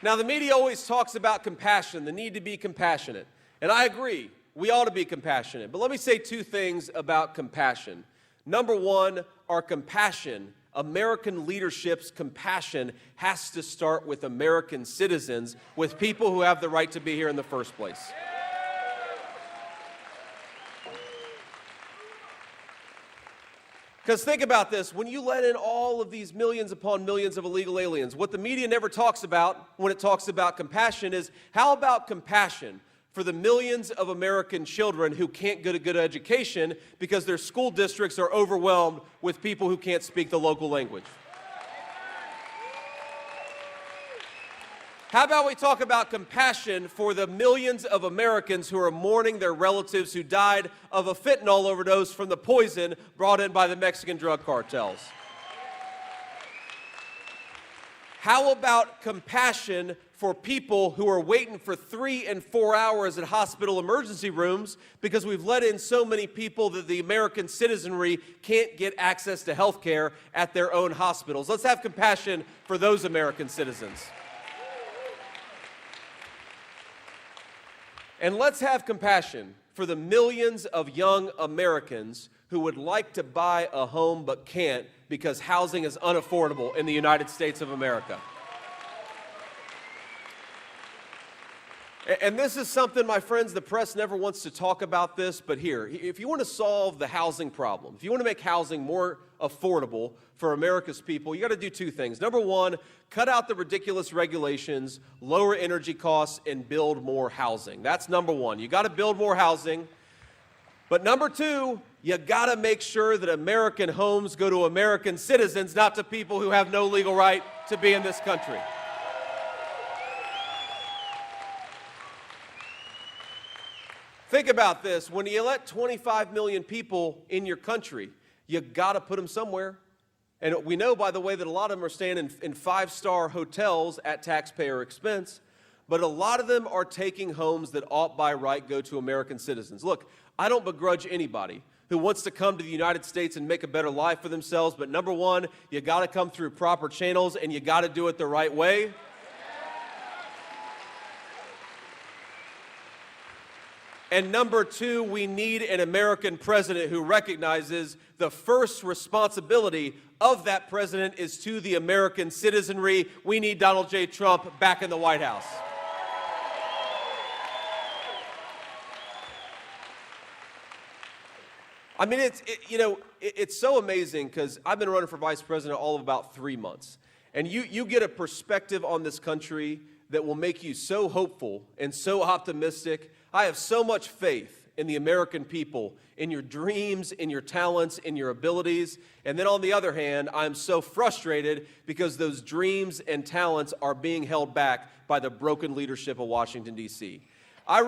Now, the media always talks about compassion, the need to be compassionate. And I agree, we ought to be compassionate. But let me say two things about compassion. Number one, our compassion, American leadership's compassion, has to start with American citizens, with people who have the right to be here in the first place. Because think about this, when you let in all of these millions upon millions of illegal aliens, what the media never talks about when it talks about compassion is, how about compassion for the millions of American children who can't get a good education because their school districts are overwhelmed with people who can't speak the local language? How about we talk about compassion for the millions of Americans who are mourning their relatives who died of a fentanyl overdose from the poison brought in by the Mexican drug cartels? How about compassion for people who are waiting for 3 and 4 hours at hospital emergency rooms because we've let in so many people that the American citizenry can't get access to health care at their own hospitals? Let's have compassion for those American citizens. And let's have compassion for the millions of young Americans who would like to buy a home but can't because housing is unaffordable in the United States of America. And this is something, my friends, the press never wants to talk about this, but here, if you want to solve the housing problem, if you want to make housing more affordable for America's people, you got to do two things. Number one, cut out the ridiculous regulations, lower energy costs, and build more housing. That's number one. You got to build more housing. But number two, you got to make sure that American homes go to American citizens, not to people who have no legal right to be in this country. Think about this. When you let 25 million people in your country, you got to put them somewhere. And we know, by the way, that a lot of them are staying in five-star hotels at taxpayer expense, but a lot of them are taking homes that ought by right go to American citizens. Look, I don't begrudge anybody who wants to come to the United States and make a better life for themselves, but number one, you got to come through proper channels and you got to do it the right way. And number two, we need an American president who recognizes the first responsibility of that president is to the American citizenry. We need Donald J. Trump back in the White House. I mean, it's so amazing because I've been running for vice president all of about 3 months. And you get a perspective on this country that will make you so hopeful and so optimistic. I have so much faith in the American people, in your dreams, in your talents, in your abilities. And then on the other hand, I'm so frustrated because those dreams and talents are being held back by the broken leadership of Washington, D.C. I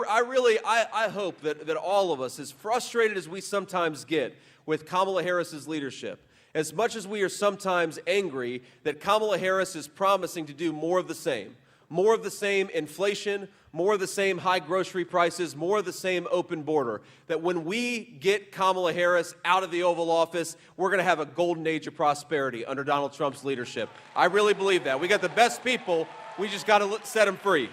hope that all of us, as frustrated as we sometimes get with Kamala Harris's leadership, as much as we are sometimes angry that Kamala Harris is promising to do more of the same inflation, more of the same high grocery prices, more of the same open border, that when we get Kamala Harris out of the Oval Office, we're going to have a golden age of prosperity under Donald Trump's leadership. I really believe that. We got the best people. We just got to set them free.